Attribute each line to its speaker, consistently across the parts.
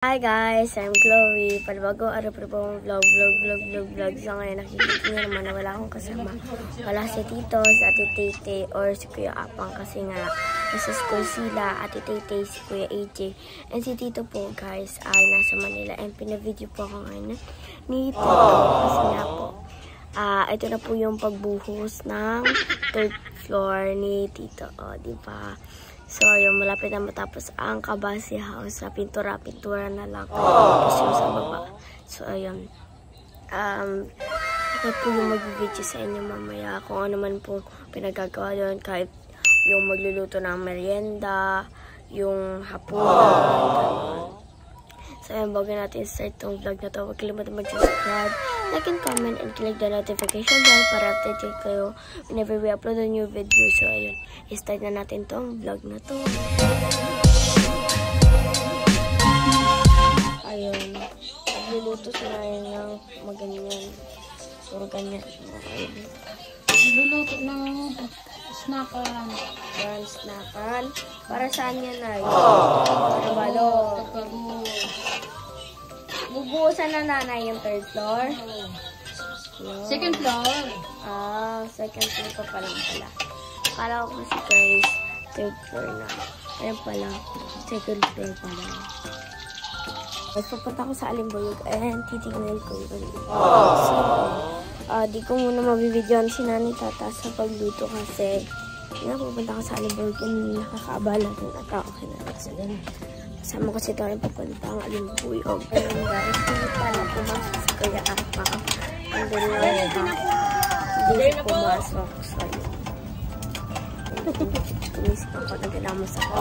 Speaker 1: Hi guys, I'm Chloe. Panabago araw po pong vlog. So ngayon nakikita niyo naman na wala akong kasama. Wala si Tito, si Ate Tete, or si Kuya Apang kasi nga nasa school sila. Ate Tete, si Kuya AJ. And si Tito po guys ay nasa Manila. And pinavideo po ako ngayon ni Tito kasi nga po. Ito na po yung pagbuhos ng third floor ni Tito. O, diba? So, ayun, malapit na matapos ang Kabasi House. Pintura na lang. Tapos yung sa baba. So, ayun. Ito po yung mag-video sa inyo mamaya. Kung ano man po pinagagawa doon. Kahit yung magluluto ng merienda, yung hapunan, so, ayun, bago natin start tong vlog na to, huwag kalimutan mag-subscribe, like and comment, and click the notification bell para update kayo whenever we upload a new video. So, ayun, i-start na natin tong vlog na to. Ayun, nagluluto sila ng maganyan. Puro ganyan.
Speaker 2: Nagluluto ng snackan.
Speaker 1: Yan, snackan. Para saan yan ay? Para balot. Bubuhusan na nanay yung third floor?
Speaker 2: Second floor.
Speaker 1: Second floor pa lang pala. Akala ko kasi guys, third floor na. Ayun pala, second floor pa lang. Tapos papunta ko sa Alimbuyog and titignan ko yun. So, di ko muna mabibidyoan si Nanay Tata sa pagluto kasi pupunta ko sa Alimbuyog and nakakaabala rin at okay na rin. Kasama ko si Tony papunta ang Alimbuyog. Ayun guys, hindi pala pumasok si Kuya Apang. Hindi siya pumasok. So, ayun. Kumisip ako, nagalamas ako.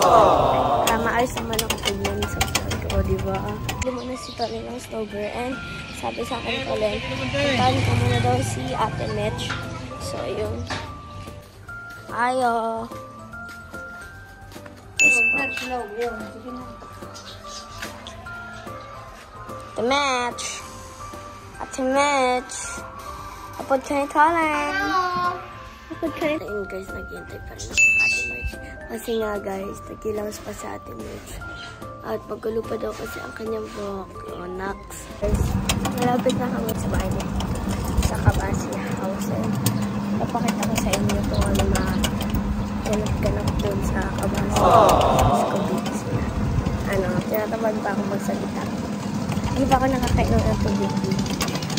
Speaker 1: Maayos naman ako tignan sa vlog ko, diba? Lumuna si Tony ng snowbird and sabi sa akin ko lang, puntahan ko muna daw si Ate Mitch. So, ayun. Ayo. Ate Mitch. Ate Mitch. Apod ka ni Tolan. Apod ka ni... Ayun guys, naghihintay pa rin sa Ate Mitch. Kasi nga guys, nagkilawas pa sa Ate Mitch. At magkulo pa daw kasi ang kanyang buhok. O, Nax. Guys, malapit na kami sa bahay niya. Sa Kabasi House. And napakita ko sa inyo kung ano ganap doon sa Kabasi House. Tinatamad pa ako magsalita. Hindi pa ako nakakainom ng tubig.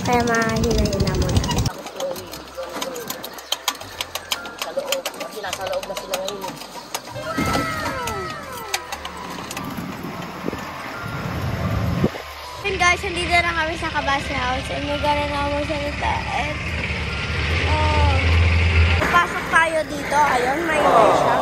Speaker 1: Kaya mahina-hina mo na.
Speaker 2: Nasa loob na sila ngayon.
Speaker 1: And guys, nandito na kami sa Kabasi House. And may gana na ako magsalita. And pasok tayo dito. Ayun, may siya.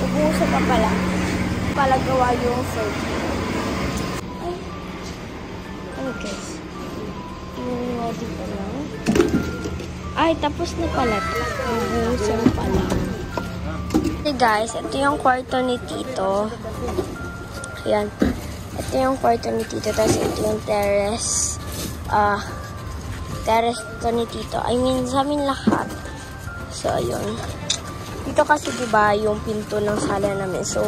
Speaker 1: Ubuso pa pala. Palagawa yung circle. Ay guys. Ready pa lang. Ay, tapos na pala. Ubuso pa lang. Okay guys, ito yung kwarto ni Tito. Ayan. Ito yung kwarto ni Tito. Tapos ito yung terrace. Terrace to ni Tito. I mean, sa amin lahat. So, ayun. Dito kasi diba yung pinto ng sala namin. So,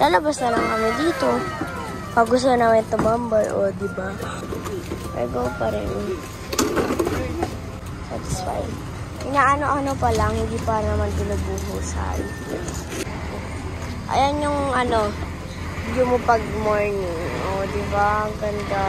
Speaker 1: lalabas na lang kami dito. Pag gusto namin tumambay, o diba? Pero pa rin. Satisfied. Inaano-ano pa lang, hindi pa naman pinabuhusan. Ayan yung view mo pag morning. O diba? Ang ganda.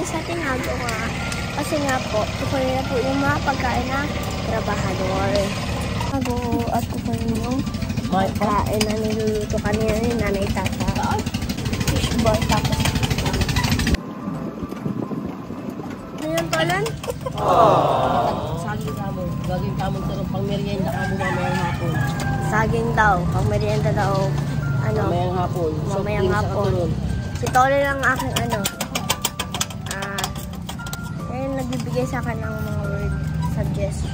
Speaker 1: Sa tinagawa. Kasi nga po, kukunin na po yung mga pagkain na trabahador. At kukunin yung pagkain na niluluto kanina ni Nanay Tata. Fishball tapos Ano yung tolan?
Speaker 2: Saging kamo. Gagawin kamo sarong pang merienda kamo mamayang hapon.
Speaker 1: Saging daw. Pang merienda daw. Ano?
Speaker 2: Mamayang hapon.
Speaker 1: Mamayang hapon. Si Tolan lang aking ano. Nagbibigay sa akin ng mga word suggestion.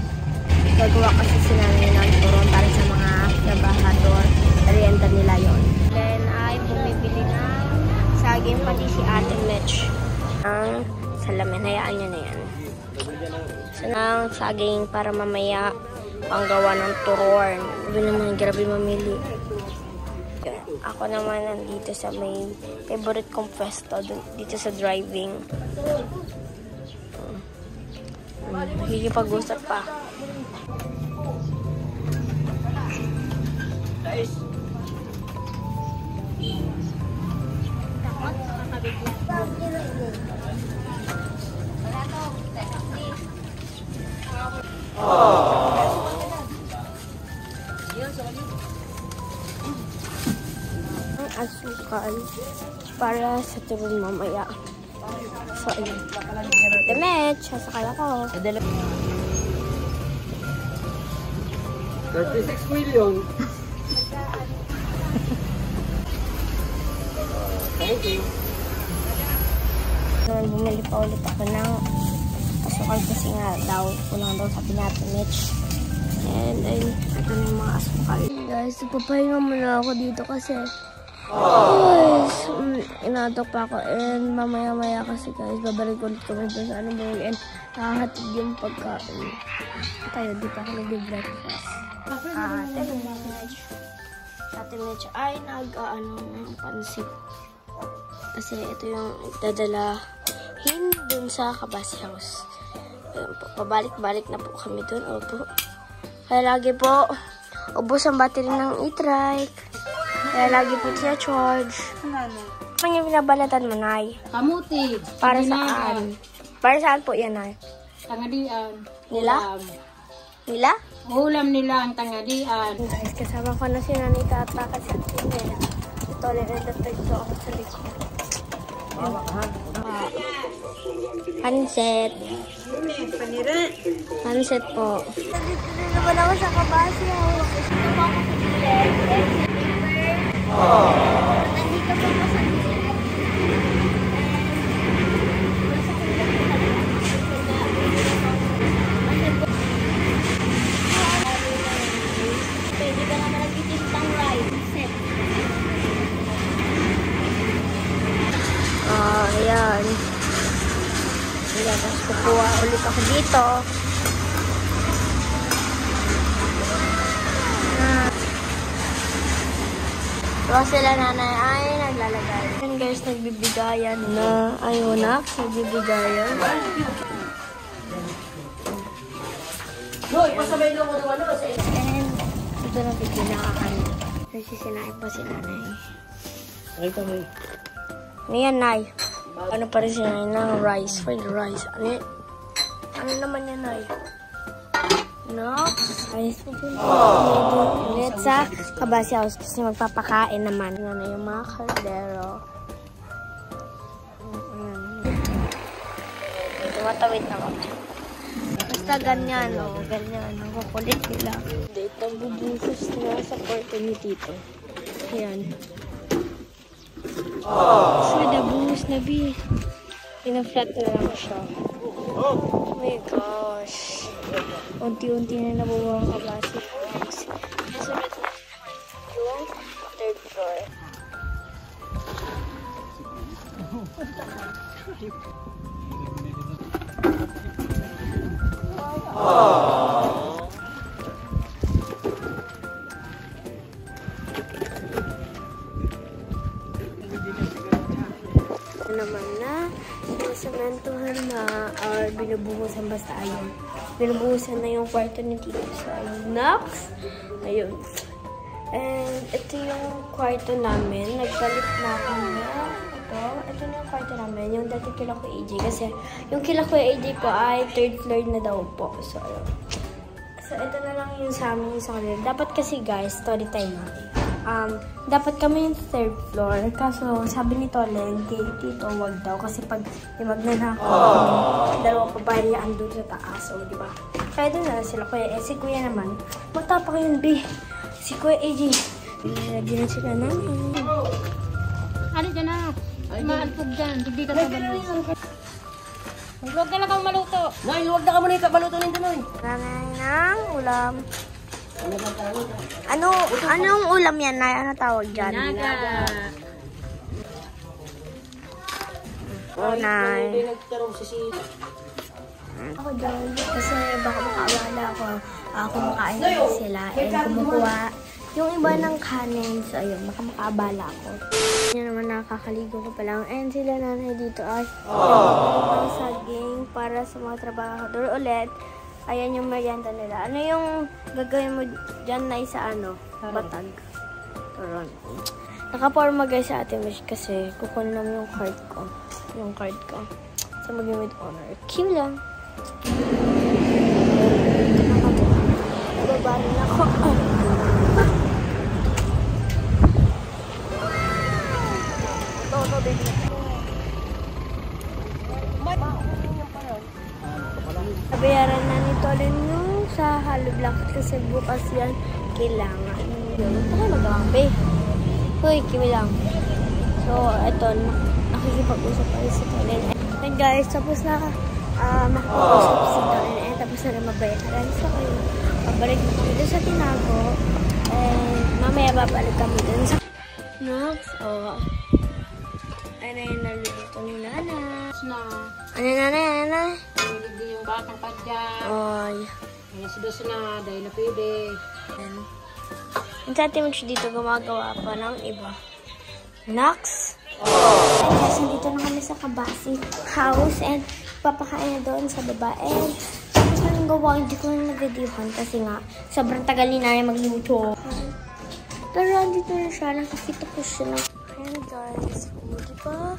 Speaker 1: Gagawa kasi sila ng turon para sa mga trabahador. Merienda nila yon. Then ay bumibili ng saging pati si Ate Mitch. Ang salamin, hayaan nyo na yan. So, ng saging para mamaya panggawa ng turon. Sabi naman, grabe mamili. Ako naman nandito sa may favorite kong pwesto dito sa driving. Nakikipag-usap pa. Ang asukal para sa turon mamaya. So, ayun. Demet, sasakay ako.
Speaker 2: 36 million. Thank you.
Speaker 1: Bumili pa ulit ako ng asukal kasi nga daw, kulang daw sabi natin, Mitch. And ayun, ito na yung mga asukal. Guys, papahinga muna ako dito kasi guys, inatok pa ako. And mamaya-maya kasi guys, babalik ulit kami doon sa anong buhay. And nakahatid yung pagkain. Tayo, di pa ako nag-breakfast. Ate Mitch ay nag-ano pansit. Kasi ito yung dadalahin dun sa Kabasi House. Pabalik-balik na po kami dun. Opo. Kaya lagi po, ubos ang battery ng e-trike. Kaya lagi po siya charge. Ano yung binabalatan mo, Nay?
Speaker 2: Kamuti.
Speaker 1: Para saan? Para saan po yan, Nay?
Speaker 2: Tangadian.
Speaker 1: Nila? Nila?
Speaker 2: Ulam nila ang tangadian.
Speaker 1: Guys, kasama ko na si Nanay Tata kasi nila. Ito ulit na dito ako sa likod. Pansit. Pansit po. Nandito na naman ako sa Kabasi House. Nandito po ako sa Juliet. Nandito po ako sa pwede ka naman nagtitintang rice. Ayan. Ayan, tapos kukuha ulit ako dito. Tapos sila nanay ay naglalagay. Ayan guys, nagbibigayan na. Ayun na, nagbibigayan. And ito na bigyan nakakain. Kasi sinain pa si nanay.
Speaker 2: Ito mo.
Speaker 1: Ngayon, Nay. Ano pa rin siya ng rice? Fried rice. Ano naman yan, Nay? Nox. Rice po po. Ulit sa Kabasi House kasi magpapakain naman. Yan na yung mga kaldero. Tumatawid na ako. Basta ganyan, o. Ganyan. Ang kukulit nila. Dito, bubusos na sa kwarto ni Tito. Ayan. So, nabuhos na, B. Pina-flat na lang siya. Oh my gosh. Unti-unti na nabubuha ang Kabasi. Nasunod na yung third floor. Naman na sementohan na or binubuhusan basta ayun. Binubuhusan na yung kwarto ni Tito. So, ayun. Next. Ayun. And ito yung kwarto namin. Nagpalit na ako na ito. Ito na yung kwarto namin. Yung dati kila ko AJ. Kasi yung kila ko AJ ko ay third floor na daw po. So, ayun. So, ito na lang yung sa amin sa kanila. Dapat kasi guys, story time natin. Dapat kami yung third floor. Kaso, sabi ni Tolen, kay Tito, wag daw. Kasi pag magnanakaw, dalawa babae niya andun sa taas, o diba? Kaya doon na lang sila kuya. Si kuya naman, matapang yun, B. Si kuya AJ. Lagyan na sila namin.
Speaker 3: Ano dyan na? Maalpog dyan. Hindi ka mabalot. Huwag ka lang kang maluto.
Speaker 2: Nay, huwag na ka muna ikabaluto ninyo, Nay.
Speaker 1: Nanay ng ulam. Anong ulam yan, Nay? Ano tawag dyan?
Speaker 3: Naga.
Speaker 1: Oh, Nay.
Speaker 2: Hindi nagtarong si
Speaker 1: Ako dyan, kasi baka makawala ako. Kumakain na sila and kumukuha yung iba ng kanin. So, ayun, baka makaabala ako. Yan naman, nakakaligo ko pa lang. And sila nanay dito ay saging para sa mga trabahador ulit. Ayan yung merienda nila. Ano yung gagawin mo dyan na sa batag? Turon. Nakaporma guys sa Ate Mish kasi kukunin namin yung card ko. Yung card ko. So, maging with honor. Kim lang. Baba rin ako. Ito, baby. Nabayaran na ni Tolin yung sa Hollow Block kasi bukas yan kailangan. Huwag tayo mag-ambe. Hoy, kimi lang. So, ito, nakikipag-usap pa rin si Tolin. And guys, tapos na makikipag-usap si Tolin. And tapos na mabayaran. So, ayun, pabalik na kami doon sa Tinago. And mamaya babalik kami doon sa Nox. Ano yung nalilito ni Nana? Ano Nana?
Speaker 3: Hindi yung batang padya.
Speaker 1: Oy.
Speaker 3: Sudos na dahil na pwede.
Speaker 1: Ang sa Ate Mish dito gumagawa pa ng iba. Nox. And guys, nandito na kami sa Kabasi house and papakain na doon sa baba. And tapos na yung gawa, hindi ko na nagadihan kasi nga sobrang tagal ni Nana magluto. Pero andito na siya, nakikita ko siya na. Ayan guys, diba?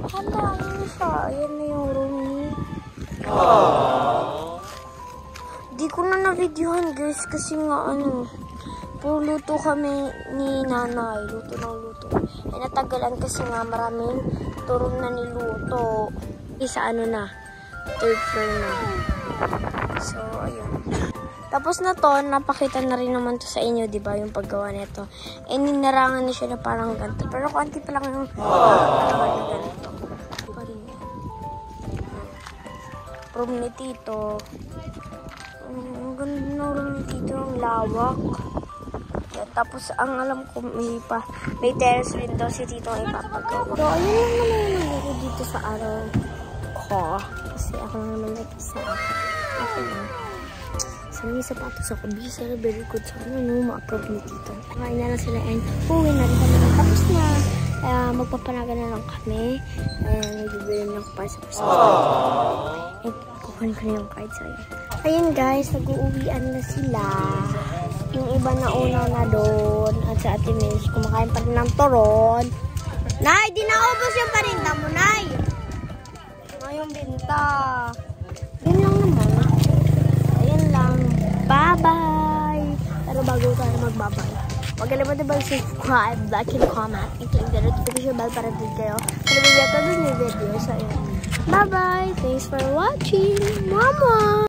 Speaker 1: Hala, ayan na siya. Ayan na yung room ni. Di ko na na-videohan guys kasi nga puro luto kami ni Nanay. Luto ng luto. Eh natagalan kasi nga maraming turong na niluto. Isa na, third floor na. So, ayun. Tapos na to, napakita na rin naman to sa inyo, di ba, yung paggawa nito. Eh, ninarangan na siya na parang ganito. Pero konti pa lang yung paggawa na ganito. Room ni Tito. Ang ganda ng room ni Tito, ang lawak. Yeah, tapos, ang alam ko, may terrace rin daw si Tito ang ipapagawa. So, ayun lang naman yung nandito dito sa araw ko. Kasi ako lang naman nag-isa. Okay na. May sapatos ako. Bisa na very good. So, ma-approve ni Tito. Kain na lang sila and uwi na rin kami. Tapos na, magpapanaga na lang kami. And magbibili na ako para sa Christmas. And kukunin ko na yung card sa'yo. Ayun guys, nag-uuwian na sila. Yung iba na una na doon. At sa Ate Mish, kumakain pa rin ng turon. Nay, di naubos yung parinda mo, Nay! Yung binta. Yun lang naman. Bye-bye! Pero bago tayo mag-bye-bye, huwag kalimutan mag-subscribe, like, and comment, and click the notification bell para din kayo sa nabibigay ko ng video. So, bye-bye! Thanks for watching! Mama!